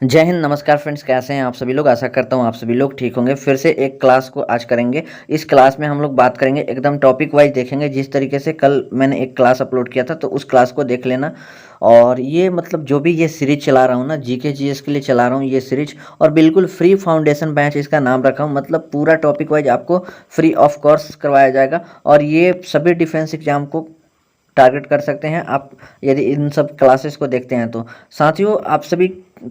जय हिंद। नमस्कार फ्रेंड्स, कैसे हैं आप सभी लोग। आशा करता हूं आप सभी लोग ठीक होंगे। फिर से एक क्लास को आज करेंगे। इस क्लास में हम लोग बात करेंगे, एकदम टॉपिक वाइज देखेंगे। जिस तरीके से कल मैंने एक क्लास अपलोड किया था तो उस क्लास को देख लेना। और ये मतलब जो भी ये सीरीज चला रहा हूँ ना, जीके जीएस के लिए चला रहा हूँ ये सीरीज, और बिल्कुल फ्री फाउंडेशन बैच इसका नाम रखा हूँ। मतलब पूरा टॉपिक वाइज आपको फ्री ऑफ कोर्स करवाया जाएगा। और ये सभी डिफेंस एग्जाम को टारगेट कर सकते हैं आप, यदि इन सब क्लासेस को देखते हैं तो। साथियों, आप सभी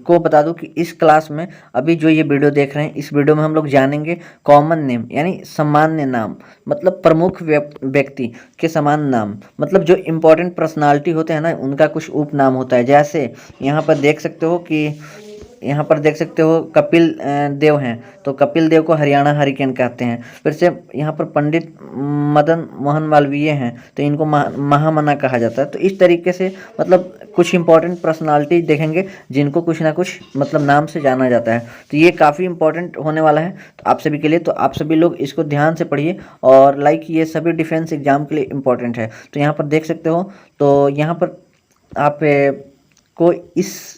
को बता दूं कि इस क्लास में अभी जो ये वीडियो देख रहे हैं, इस वीडियो में हम लोग जानेंगे कॉमन नेम, यानी सामान्य नाम। मतलब प्रमुख व्यक्ति के समान नाम, मतलब जो इम्पोर्टेंट पर्सनालिटी होते हैं ना, उनका कुछ उपनाम होता है। जैसे यहाँ पर देख सकते हो कपिल देव हैं, तो कपिल देव को हरियाणा हरिकेन कहते हैं। फिर से यहाँ पर पंडित मदन मोहन मालवीय हैं, तो इनको महामना कहा जाता है। तो इस तरीके से मतलब कुछ इंपॉर्टेंट पर्सनालिटी देखेंगे जिनको कुछ ना कुछ मतलब नाम से जाना जाता है। तो ये काफ़ी इंपॉर्टेंट होने वाला है तो आप सभी के लिए। तो आप सभी लोग इसको ध्यान से पढ़िए, और ये सभी डिफेंस एग्जाम के लिए इम्पोर्टेंट है। तो यहाँ पर देख सकते हो, तो यहाँ पर आप को इस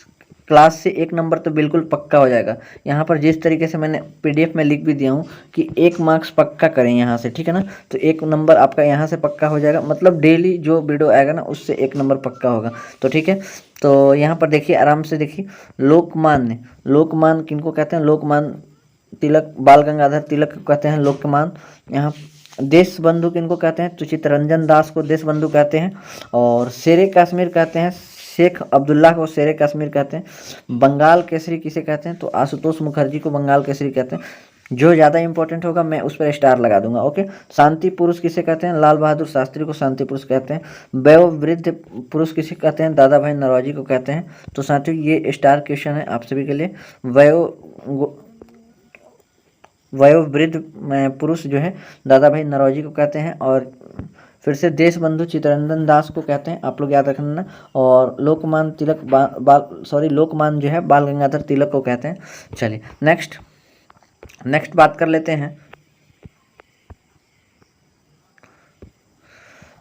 क्लास से 1 नंबर तो बिल्कुल पक्का हो जाएगा। यहाँ पर जिस तरीके से मैंने पीडीएफ में लिख भी दिया हूँ कि 1 मार्क्स पक्का करें यहाँ से, ठीक है ना। तो 1 नंबर आपका यहाँ से पक्का हो जाएगा। मतलब डेली जो वीडियो आएगा ना, उससे 1 नंबर पक्का होगा। तो ठीक है, तो यहाँ पर देखिए, आराम से देखिए। लोकमान्य, लोकमान्य किनको कहते हैं? लोकमान्य तिलक, बाल गंगाधर तिलक को कहते हैं लोकमान्य। यहाँ देश बंधु किनको कहते हैं? तो चित्तरंजन दास को देश बंधु कहते हैं। और शेरे कश्मीर कहते हैं, शेख अब्दुल्ला को शेरे कश्मीर कहते हैं। बंगाल केसरी किसे कहते हैं? तो आशुतोष मुखर्जी को बंगाल केसरी कहते हैं। जो ज़्यादा इंपॉर्टेंट होगा मैं उस पर स्टार लगा दूंगा। ओके। शांति पुरुष किसे कहते हैं? लाल बहादुर शास्त्री को शांति पुरुष कहते हैं। वयोवृद्ध पुरुष किसे कहते हैं? दादा भाई नौरोजी को कहते हैं। तो साथियों, ये स्टार क्वेश्चन है आप सभी के लिए। वयोवृद्ध पुरुष जो है दादा भाई नौरोजी को कहते हैं। और फिर से देश बंधु चित्तरंजन दास को कहते हैं, आप लोग याद रखना। और लोकमान्य तिलक लोकमान्य जो है बाल गंगाधर तिलक को कहते हैं। चलिए नेक्स्ट बात कर लेते हैं।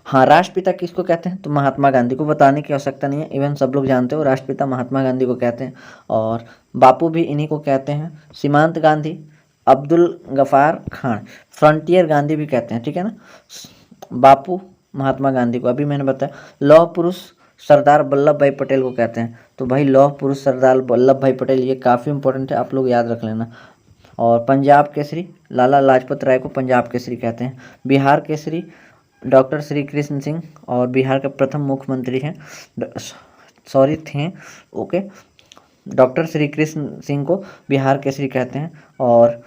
हाँ, राष्ट्रपिता किसको कहते हैं? तो महात्मा गांधी को बताने की आवश्यकता नहीं है, इवन सब लोग जानते हो राष्ट्रपिता महात्मा गांधी को कहते हैं। और बापू भी इन्हीं को कहते हैं। सीमांत गांधी, अब्दुल गफार खान, फ्रंटियर गांधी भी कहते हैं, ठीक है ना। बापू महात्मा गांधी को अभी मैंने बताया। लौह पुरुष सरदार वल्लभ भाई पटेल को कहते हैं। तो भाई लौह पुरुष सरदार वल्लभ भाई पटेल, ये काफ़ी इंपॉर्टेंट है, आप लोग याद रख लेना। और पंजाब केसरी लाला लाजपत राय को पंजाब केसरी कहते हैं। बिहार केसरी डॉक्टर श्री कृष्ण सिंह, और बिहार के प्रथम मुख्यमंत्री हैं, ओके। डॉक्टर श्री कृष्ण सिंह को बिहार केसरी कहते हैं। और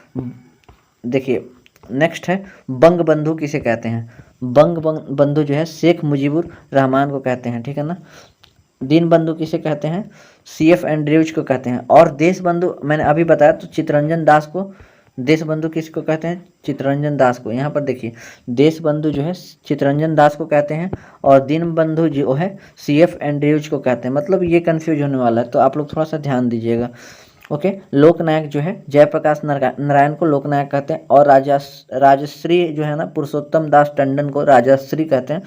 देखिए नेक्स्ट है, बंग बंधु किसे कहते हैं? बंग बंधु जो है शेख मुजीबुर रहमान को कहते हैं, ठीक है ना। दीन बंधु किसे कहते हैं? CF एंड्रयूज को कहते हैं। और देश बंधु मैंने अभी बताया, तो चित्तरंजन दास को देश बंधु किसको कहते हैं? चित्तरंजन दास को। यहाँ पर देखिए, देश बंधु जो है चित्तरंजन दास को कहते हैं, और दीन बंधु जो है CF एंड्रयूज को कहते हैं। मतलब ये कंफ्यूज होने वाला है, तो आप लोग थोड़ा सा ध्यान दीजिएगा। ओके। लोकनायक जो है जयप्रकाश नारायण को लोकनायक कहते हैं। और राजश्री जो है ना, पुरुषोत्तम दास टंडन को राजश्री कहते हैं,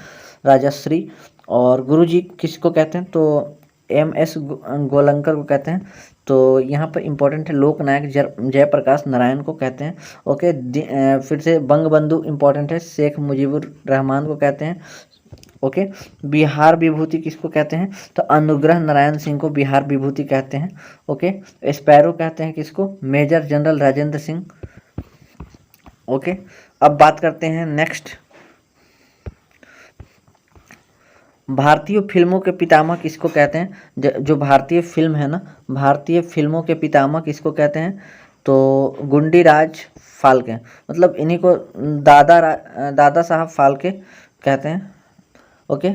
राजश्री। और गुरुजी किसको कहते हैं? तो MS गोलंकर को कहते हैं। तो यहाँ पर इंपॉर्टेंट है, लोकनायक जयप्रकाश नारायण को कहते हैं। ओके। फिर से बंग बंधु इंपॉर्टेंट है, शेख मुजीबुर रहमान को कहते हैं। ओके। बिहार विभूति किसको कहते हैं? तो अनुग्रह नारायण सिंह को बिहार विभूति कहते हैं। ओके। स्पैरो कहते हैं किसको? Major general Rajendra Singh. Okay. अब बात करते हैं नेक्स्ट, भारतीय फिल्मों के पितामह किसको कहते हैं? जो भारतीय फिल्म है ना, भारतीय फिल्मों के पितामह किसको कहते हैं? तो गुंडीराज फाल्के, मतलब इन्हीं को दादा साहब फाल्के कहते हैं। ओके।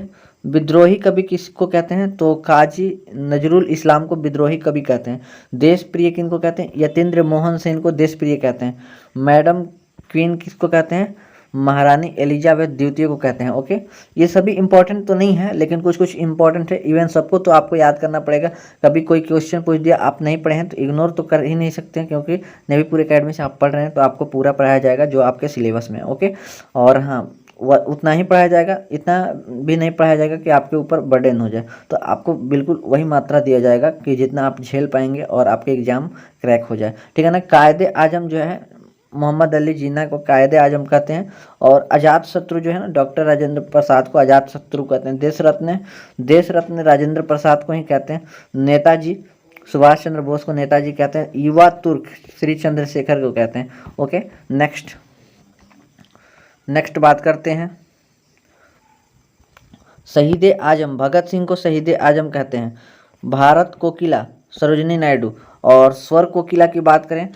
विद्रोही कवि किसको कहते हैं? तो काजी नजरुल इस्लाम को विद्रोही कवि कहते हैं। देश प्रिय किनको कहते हैं? यतीन्द्र मोहन सेन को देश प्रिय कहते हैं। मैडम क्वीन किसको कहते हैं? महारानी एलिजाबेथ द्वितीय को कहते हैं। ओके। ये सभी इंपॉर्टेंट तो नहीं है, लेकिन कुछ कुछ इंपॉर्टेंट है। इवन सबको तो आपको याद करना पड़ेगा। कभी कोई क्वेश्चन पूछ दिया, आप नहीं पढ़े हैं तो इग्नोर तो कर ही नहीं सकते हैं, क्योंकि नेवी पूरे अकेडमी से आप पढ़ रहे हैं तो आपको पूरा पढ़ाया जाएगा जो आपके सिलेबस में। ओके। और हाँ, उतना ही पढ़ाया जाएगा, इतना भी नहीं पढ़ाया जाएगा कि आपके ऊपर बर्डन हो जाए। तो आपको बिल्कुल वही मात्रा दिया जाएगा कि जितना आप झेल पाएंगे और आपके एग्ज़ाम क्रैक हो जाए, ठीक है ना। कायदे आजम जो है मोहम्मद अली जिन्ना को कायदे आजम कहते हैं, और अजात शत्रु जो है ना डॉक्टर राजेंद्र प्रसाद को अजात शत्रु कहते हैं। देश रत्न राजेंद्र प्रसाद को ही कहते हैं। नेताजी सुभाष चंद्र बोस को नेताजी कहते हैं। युवा तुर्क श्री चंद्रशेखर को कहते हैं। ओके, नेक्स्ट बात करते हैं शहीद आजम। भगत सिंह को शहीद आजम कहते हैं। भारत कोकिला सरोजिनी नायडू। और स्वर कोकिला की बात करें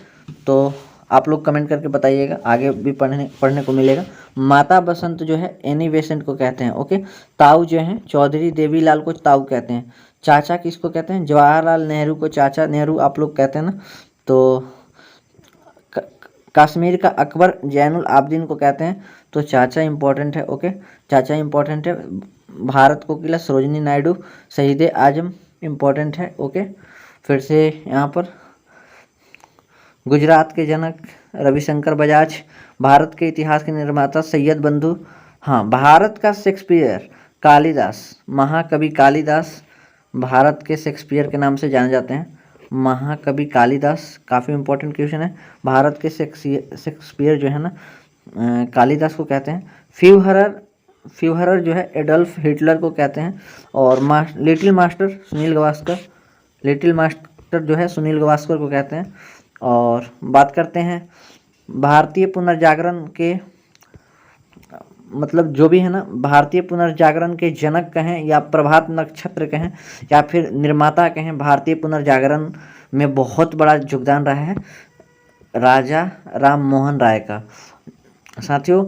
तो आप लोग कमेंट करके बताइएगा, आगे भी पढ़ने को मिलेगा। माता बसंत जो है एनी बेसेंट को कहते हैं। ओके, ताऊ जो है चौधरी देवीलाल को ताऊ कहते हैं। चाचा किसको कहते हैं? जवाहरलाल नेहरू को चाचा नेहरू आप लोग कहते हैं ना। तो कश्मीर का अकबर जैनुल आबदीन को कहते हैं। तो चाचा इंपॉर्टेंट है। ओके, चाचा इंपॉर्टेंट है। भारत कोकिला सरोजिनी नायडू, शहीद आजम इंपॉर्टेंट है। ओके, फिर से यहाँ पर गुजरात के जनक रविशंकर बजाज, भारत के इतिहास के निर्माता सैयद बंधु, हाँ भारत का शेक्सपियर कालिदास, महाकवि कालिदास भारत के शेक्सपियर के नाम से जाने जाते हैं। महाकवि कालिदास काफ़ी इंपॉर्टेंट क्वेश्चन है। भारत के शेक्सपियर जो है ना कालिदास को कहते हैं। फ्यूहरर जो है एडल्फ हिटलर को कहते हैं। और लिटिल मास्टर जो है सुनील गावस्कर को कहते हैं। और बात करते हैं भारतीय पुनर्जागरण के, मतलब जो भी है ना भारतीय पुनर्जागरण के जनक कहें या प्रभात नक्षत्र कहें या फिर निर्माता कहें, भारतीय पुनर्जागरण में बहुत बड़ा योगदान रहा है राजा राम मोहन राय का। साथियों,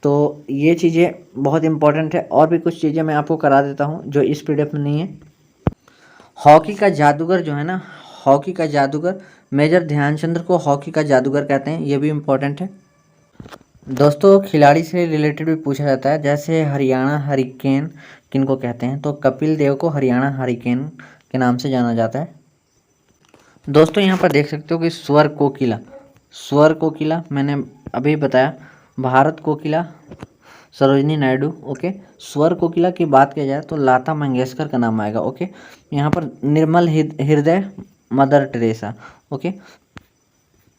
तो ये चीज़ें बहुत इम्पोर्टेंट है। और भी कुछ चीज़ें मैं आपको करा देता हूँ जो इस पीडीएफ में नहीं है। हॉकी का जादूगर जो है ना, हॉकी का जादूगर मेजर ध्यानचंद्र को हॉकी का जादूगर कहते हैं, ये भी इम्पोर्टेंट है। दोस्तों, खिलाड़ी से रिलेटेड भी पूछा जाता है, जैसे हरियाणा हरिकेन किनको कहते हैं? तो कपिल देव को हरियाणा हरिकेन के नाम से जाना जाता है। दोस्तों, यहाँ पर देख सकते हो कि स्वर कोकिला मैंने अभी बताया। भारत कोकिला सरोजिनी नायडू। ओके, स्वर कोकिला की बात की जाए तो लता मंगेशकर का नाम आएगा। ओके, यहाँ पर निर्मल हृदय मदर टेरेसा। ओके,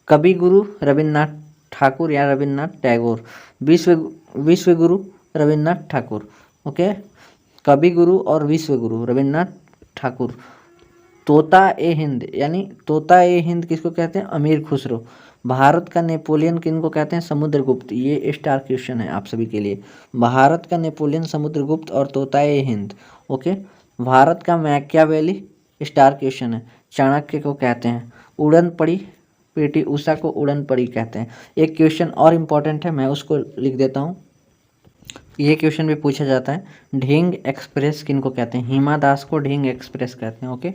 कवि गुरु रविन्द्रनाथ ठाकुर या रविन्द्रनाथ टैगोर। विश्व गुरु रविन्द्रनाथ ठाकुर। ओके, कवि गुरु और विश्व गुरु रविन्द्रनाथ ठाकुर। तोता ए हिंद किसको कहते हैं? अमीर खुसरो। भारत का नेपोलियन किनको कहते हैं? समुद्रगुप्त। ये स्टार क्वेश्चन है आप सभी के लिए। भारत का नेपोलियन समुद्रगुप्त और तोता ए हिंद। ओके, भारत का मैकियावेली स्टार क्वेश्चन है, चाणक्य को कहते हैं। उड़न पड़ी पीटी उषा को उड़न पड़ी कहते हैं। एक क्वेश्चन और इम्पोर्टेंट है, मैं उसको लिख देता हूँ। ये क्वेश्चन भी पूछा जाता है, ढींग एक्सप्रेस किनको कहते हैं? हिमा दास को ढींग एक्सप्रेस कहते हैं। ओके,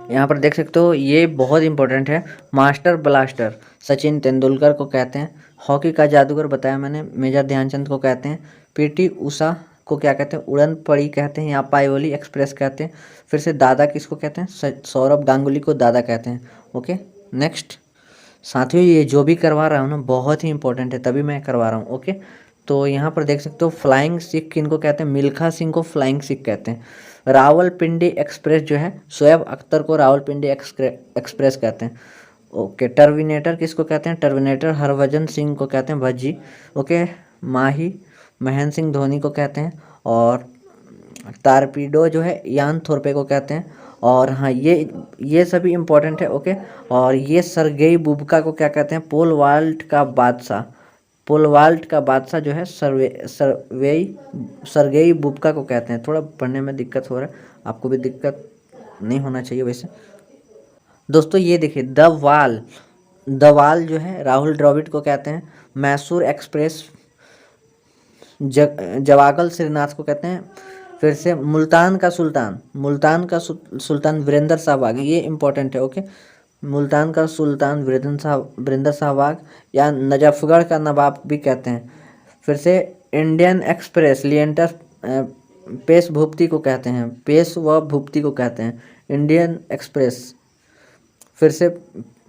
यहाँ पर देख सकते हो ये बहुत इंपॉर्टेंट है, मास्टर ब्लास्टर सचिन तेंदुलकर को कहते हैं। हॉकी का जादूगर बताया मैंने, मेजर ध्यानचंद को कहते हैं। पीटी उषा को क्या कहते हैं? उड़न पड़ी कहते हैं या पायोली एक्सप्रेस कहते हैं। फिर से दादा किसको कहते हैं? सौरभ गांगुली को दादा कहते हैं। Okay, next. साथियों, ये जो भी करवा रहा हूँ ना बहुत ही इंपॉर्टेंट है, तभी मैं करवा रहा हूँ। ओके, तो यहाँ पर देख सकते हो फ्लाइंग सिख किनको कहते हैं? मिल्खा सिंह को फ्लाइंग सिख कहते हैं। रावलपिंडी एक्सप्रेस जो है शोएब अख्तर को रावलपिंडी एक्सप्रेस कहते हैं। ओके, टर्मिनेटर किसको कहते हैं? टर्मिनेटर हरभजन सिंह को कहते हैं भज्जी। ओके, माही महेंद्र सिंह धोनी को कहते हैं। और टारपीडो जो है यान थोरपे को कहते हैं। और हाँ, ये सभी इम्पोर्टेंट है। ओके, और ये सरगेई बुबका को क्या कहते हैं? पोल वाल्ट का बादशाह जो है सरगेई बुबका को कहते हैं। थोड़ा पढ़ने में दिक्कत हो रहा है, आपको भी दिक्कत नहीं होना चाहिए वैसे। दोस्तों, ये देखिए द वाल जो है राहुल द्रविड़ को कहते हैं। मैसूर एक्सप्रेस जवागल श्रीनाथ को कहते हैं। फिर से मुल्तान का सुल्तान वीरेंद्र सहवाग, ये इंपॉर्टेंट है। ओके, मुल्तान का सुल्तान वीरेंद्र सहवाग या नजफगढ़ का नवाब भी कहते हैं। फिर से इंडियन एक्सप्रेस लिएंडर पेश भुपति को कहते हैं। पेश व भुपति को कहते हैं इंडियन एक्सप्रेस। फिर से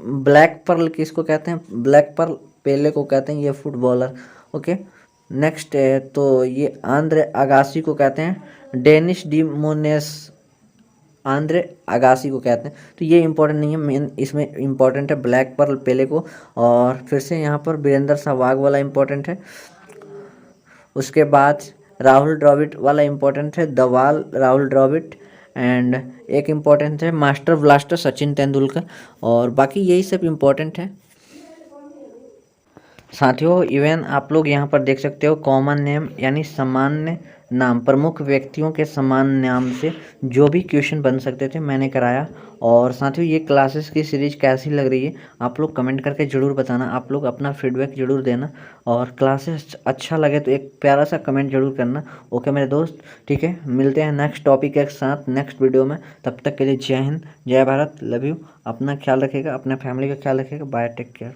ब्लैक पर्ल किसको कहते हैं? ब्लैक पर्ल पेले को कहते हैं, ये फुटबॉलर। ओके, नेक्स्ट है तो ये आंद्रे अगासी को कहते हैं, डेनिस डी मोनेस आंद्रे अगासी को कहते हैं। तो ये इंपॉर्टेंट नहीं है, मेन इसमें इंपॉर्टेंट है ब्लैक पर्ल पेले को। और फिर से यहाँ पर वीरेंद्र सहवाग वाला इंपॉर्टेंट है। उसके बाद राहुल द्रविड़ वाला इंपॉर्टेंट है, दवाल राहुल द्रविड़। एंड एक इम्पॉर्टेंट है मास्टर ब्लास्टर सचिन तेंदुलकर। और बाकी यही सब इम्पोर्टेंट है साथियों। इवन आप लोग यहाँ पर देख सकते हो कॉमन नेम यानी सामान्य नाम, प्रमुख व्यक्तियों के समान नाम से जो भी क्वेश्चन बन सकते थे मैंने कराया। और साथियों ये क्लासेस की सीरीज कैसी लग रही है आप लोग कमेंट करके ज़रूर बताना, आप लोग अपना फीडबैक ज़रूर देना। और क्लासेस अच्छा लगे तो एक प्यारा सा कमेंट जरूर करना। ओके मेरे दोस्त, ठीक है, मिलते हैं नेक्स्ट टॉपिक के साथ नेक्स्ट वीडियो में। तब तक के लिए जय हिंद, जय भारत, लव यू। अपना ख्याल रखिएगा, अपने फैमिली का ख्याल रखिएगा। Bye, take care.